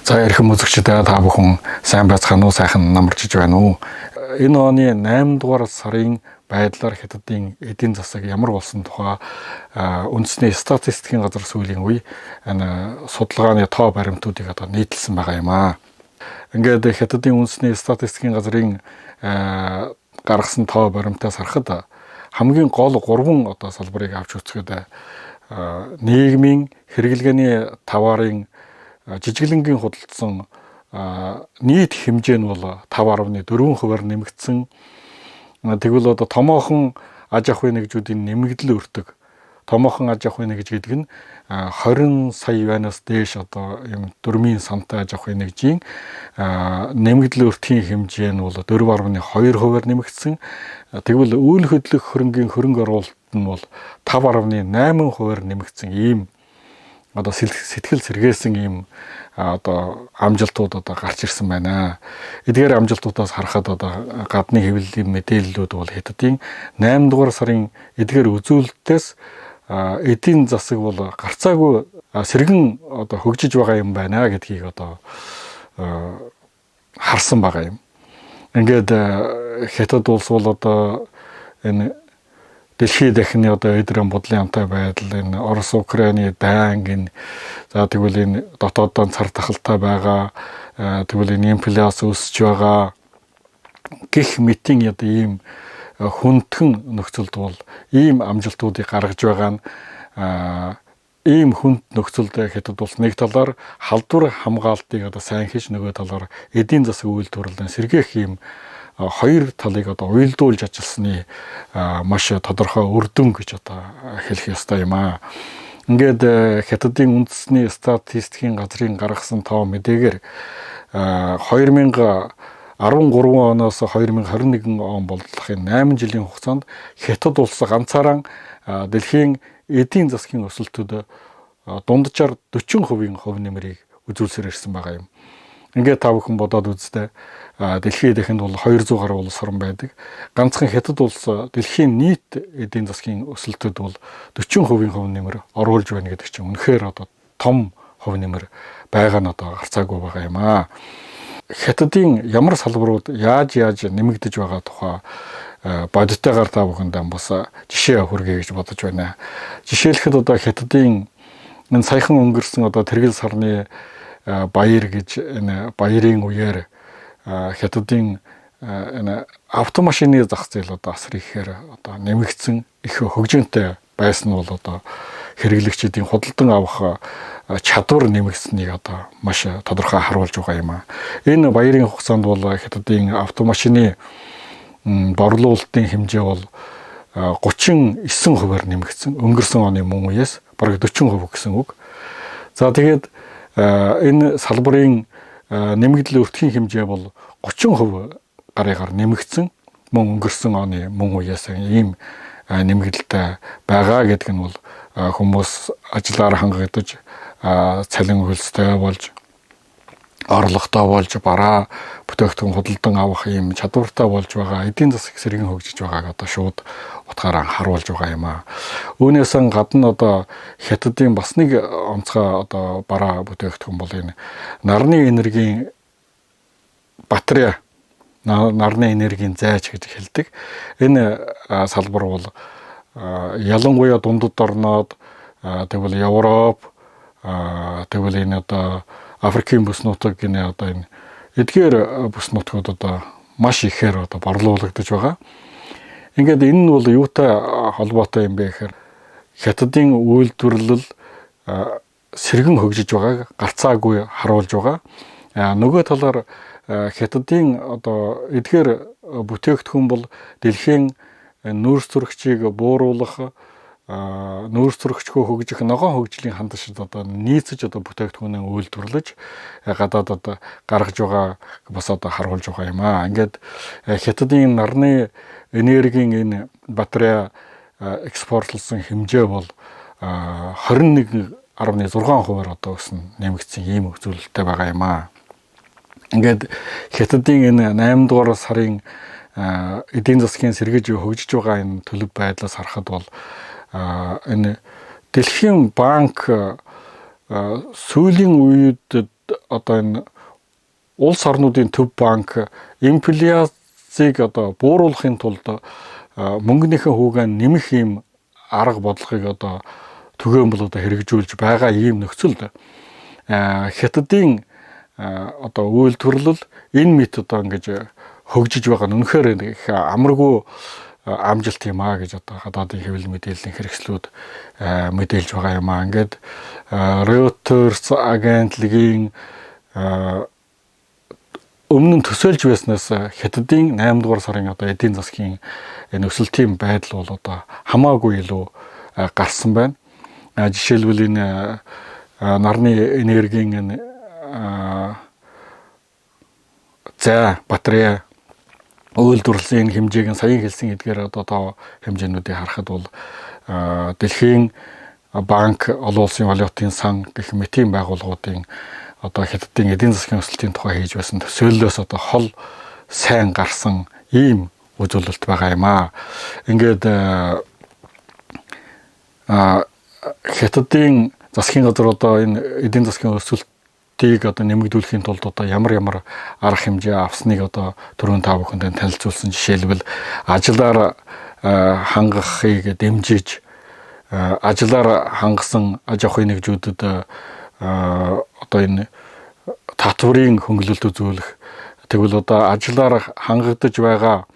За эрхэм үзэгчдээ та бүхэн сайн байцгаана уу, сайхан намарчиж байна уу? Энэ оны 8 дугаар сарын байдлаар Хятадын эдийн засаг ямар болсон тухай үндэсний статистикийн газар сүүлийн үе судалгааны тоо баримтуудыг одоо нийтлсэн байгаа юм аа. Ингээд Хятадын үндэсний статистикийн газрын гаргасан тоо баримтаас харахад хамгийн гол 3 одоо салбарыг авч үзэхэд нийгмийн хэрэглээний товарын жижиглэнгийн худалдсан нийт хэмжээ нь бол 5.4%-аар нэмэгдсэн. Тэгвэл одоо томоохон аж ахуйн нэгжүүдийн нэмэгдэл өртөг. Томоохон аж ахуйн нэгж гэдэг нь 20 сая юанаас дээш одоо юм дөрмийн сантай аж ахуйн нэгжийн нэмэгдэл өртгийн хэмжээ нь бол 4.2%-аар нэмэгдсэн. Тэгвэл үйл хөдлөх хөрөнгийн хөрөнгө оруулалт нь бол 5.8%-аар нэмэгдсэн ийм одоо сэтгэл сэргээсэн ийм одоо амжилтууд одоо гарч ирсэн байна. Эдгээр амжилтуудаас харахад одоо гадны хэвлэлийн мэдээллүүд бол Хятадын 8 дугаар сарын эдгээр үзүүлэлтээс эдийн засаг бол гарцаагүй сэргэн одоо хөгжиж байгаа юм байна гэдгийг одоо харсан байгаа юм. Ингээд Хятад улс бол одоо энэ дэлхийд дахины одоо эдрэн бодлын амтай байдал, энэ Орос Украины дайнг, за тэгвэл энэ дотооддоо цар тахалтай байгаа, тэгвэл энэ инфляц өсөж байгаа гэх мэтийн одоо ийм хүндхэн нөхцөлд бол ийм амжилтуудыг гаргаж байгаа нь ийм хүнд нөхцөлд Хятад улс нэг талаар халдвар хамгаалтыг одоо сайн хийж, нөгөө талаар эдийн засгийн үйлдвэрлэлд сэргээх ийм хоёр талыг одоо уялдуулж ажилласны маш тодорхой үр дүн гэж одоо хэлэх ёстой юм аа. Ингээд Хятадын үндэсний статистикийн газрын гаргасан тоо мэдээгээр 2013 оноос 2021 он боллохын 8 жилийн хугацаанд Хятад улс ганцаараа дэлхийн эдийн засгийн өсөлтөд дунджаар 40% хувь нэмрийг үзүүлсээр ирсэн байгаа юм. Ингээд та бүхэн бодоод үзтээ дэлхийд дахинд бол 200 гаруй улс орн байдаг. Ганцхан Хятад улс дэлхийн нийт эдийн засгийн өсөлтөд бол 40% хувь нэмэр оруулж байна гэдэг чинь үнэхээр одоо том хувь нэмэр байгаа нь одоо гарцаагүй байгаа юм аа. Хятадын ямар салбарууд яаж нэмэгдэж байгаа тухай бодиттойгоор та бүхэндээ бас жишээ хүргэе гэж бодож байна. Жишээлхэд одоо Хятадын энэ саяхан өнгөрсөн одоо тэргэл сарны баяр гэж энэ баярын үеэр Хятадын энэ автомашины зах зээл одоо асар ихээр одоо нэмэгдсэн, их хөгжинтэй байсан нь бол одоо хэрэглэгчдийн худалдан авах чадвар нэмэгдсэнийг одоо маш тодорхой харуулж байгаа юм аа. Энэ баярын хугацаанд бол Хятадын автомашины борлуулалтын хэмжээ бол 39%-аар нэмэгдсэн. Өнгөрсөн оны мөн үеэс бараг 40% гэсэн үг. За тэгээд энэ салбарын нэмэгдэл өртгийн хэмжээ бол 30% гарыгаар нэмэгдсэн. Мөн өнгөрсөн оны мөн үеэс ийм нэмэгдэлтэй байгаа гэдэг нь бол хүмүүс ажиллаар хангагдаж, цалин хөлстэй болж, орлоготой болж, бараа бүтээгдэхүүн худалдан авах ийм чадвартай болж байгаа, эдийн засаг сэргэн хөгжиж байгааг одоо шууд утгаараа харуулж байгаа юм аа. Үүнээс гадна одоо Хятадын бас нэг онцгой одоо бараа бүтээгдэхүүн бол энэ нарны энергийн батарей, нарны энергийн зайч гэж хэлдэг. Энэ салбар бол ялангуяа дундад орнууд, тэгвэл Европ, тэгвэл энэ одоо Африкийн бүс нутаг гинэ одоо энэ эдгээр бүс нутгууд одоо маш ихээр одоо борлуулагдаж байгаа. Ингээд энэ нь бол юутай холбоотой юм бэ гэхээр Хятадын үйлдвэрлэл сэргэн хөгжиж байгааг гарцаагүй харуулж байгаа. Нөгөө талаар Хятадын одоо эдгээр бүтээгдэхүүн бол дэлхийн нүүрс зөрөгчийг бууруулах, нүүрс зөрөгчгөө хөгжих ногоон хөгжлийн хандшид одоо нийцэж одоо бүтээгдэхүүнээ үйлдвэрлэж гадаадад гаргаж байгаа бас одоо харуулж байгаа юм аа. Ингээд Хятадын нарны энергийн энэ батарей экспортлсон хэмжээ бол 21.6%-аар одоо өснө нэмэгдсэн ийм үзүүлэлттэй байгаа юм аа. Ингээд Хятадын энэ 8 дугаар сарын эдийн засгийн сэргэж хөгжиж байгаа энэ төлөв байдлаас харахад бол энэ Дэлхийн банк сүүлийн үед одоо энэ улс орнуудын төв банк инфляцийг одоо бууруулахын тулд мөнгөнийхөө хүүгээ нэмэх ийм арга бодлогыг одоо түгээмэл одоо хэрэгжүүлж байгаа ийм нөхцөлд хятадын одоо үйлдвэрлэл энэ мэт одоо ингэж хөгжиж байгаа нь үнэхээр их амаргүй амжилт юм аа гэж одоо гадаадын хэвлэл мэдээллийн хэрэгслүүд мэдээлж байгаа юм аа. Ингээд Reuters агентлагийн өмнө нь төсөөлж байснаас хятадын 8 дугаар сарын одоо эдийн засгийн нөхцөлтийн байдал бол одоо хамаагүй илүү гарсан байна. Жишээлбэл энэ нарны энергийн за батарей үйлдвэрлэлийн хэмжээг нь саяхан хэлсэн эдгээр одоо тоо хэмжээнүүдийг харахад бол дэлхийн банк, олон улсын валютын сан гэх мэт ийм байгууллагуудын одоо хятадын эдийн засгийн өсөлтийн тухай хийж байсан төсөөллөөс одоо хол сайн гарсан ийм үзүүлэлт байгаа юм аа. Ингээд хятадын засгийн газар одоо энэ эдийн засгийн өсөлтийг одоо нэмэгдүүлэхийн тулд одоо ямар арга хэмжээ авсныг одоо түрүүн та бүхэнд танилцуулсан. Жишээлбэл ажлаар хангахыг дэмжиж ажлаар хангасан аж ахуйн нэгжүүдэд одоо энэ татврын хөнгөлөлт үзүүлэх, тэгвэл одоо ажлаар хангагдаж байгаа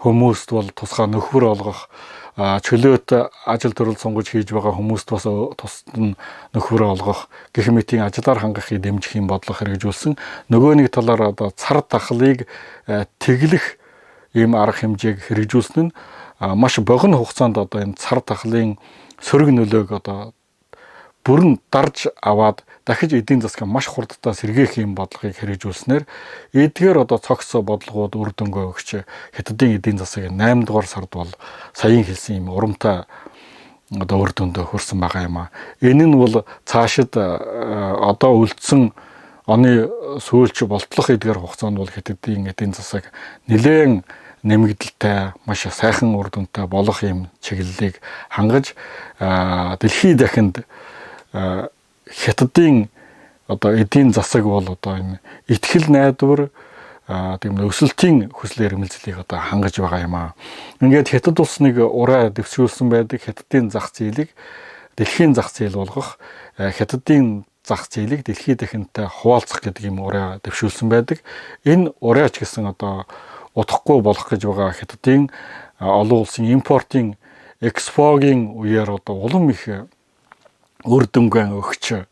хүмүүст бол тусгай нөхөр олгох, чөлөөт ажил төрөл сонгож хийж байгаа хүмүүст бас тусад нь нөхөр олгох гэх мэтийн ажлаар хангахыг дэмжих юм бодлого хэрэгжүүлсэн. Нөгөө нэг талаар одоо цар тахлыг тэглэх ийм арга хэмжээг хэрэгжүүлсэн нь маш богино хугацаанд одоо энэ цар тахлын сөрөг нөлөөг одоо бүрэн дарж аваад дахиж эдийн засгаа маш хурдтай сэргээх юм бодлогыг хэрэгжүүлснээр эдгээр одоо цогц бодлогууд үр дүнгээ өгч хятадын эдийн засаг 8 дугаар сард бол саяхан хэлсэн юм урамтай одоо үр дүндээ хүрсэн байгаа юм аа. Энэ нь бол цаашид одоо үлдсэн оны сүүлч болтлох эдгээр хугацаанд бол хятадын эдийн засаг нэлээд нэмэгдэлтэй маш сайхан үр дүнтэй болох юм чиглэлийг хангаж дэлхийд дахинд хятадын одоо эдийн засаг бол одоо энэ итгэл найдвар тийм өсөлтийн хүсэл эрмэлзлийг одоо хангаж байгаа юм аа. Ингээд хятад улс нэг ураа дэвсгүүлсэн байдаг хятадын зах зээлийг дэлхийн зах зээл болгох, хятадын зах зээлийг дэлхийд дахинтай хуваалцах гэдэг юм ураа дэвшүүлсэн байдаг. Энэ ураач гэсэн одоо утгагүй болох гэж байгаа хятадын олон улсын импортын экспогийн үеэр одоо улам их үр дүнгээ өгч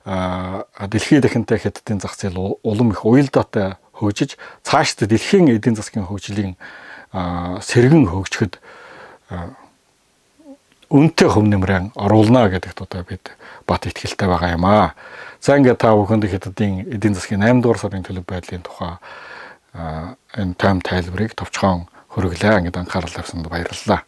дэлхийд дахинтай хятадын зах зээл улам их уялдаатай хөгжиж цаашд дэлхийн эдийн засгийн хөгжлийн сэргэн хөгжөхөд үнэтэй хөв нэмрэн оруулна гэдэгт одоо бид бат итгэлтэй байгаа юм аа. За ингээд та бүхэнд хятадын эдийн засгийн 8 дугаар сарын төлөв байдлын тухай энэ тайм тайлбарыг товчхон хөрвүүлээ. Ингээд анхаарал тавьсанд баярлалаа.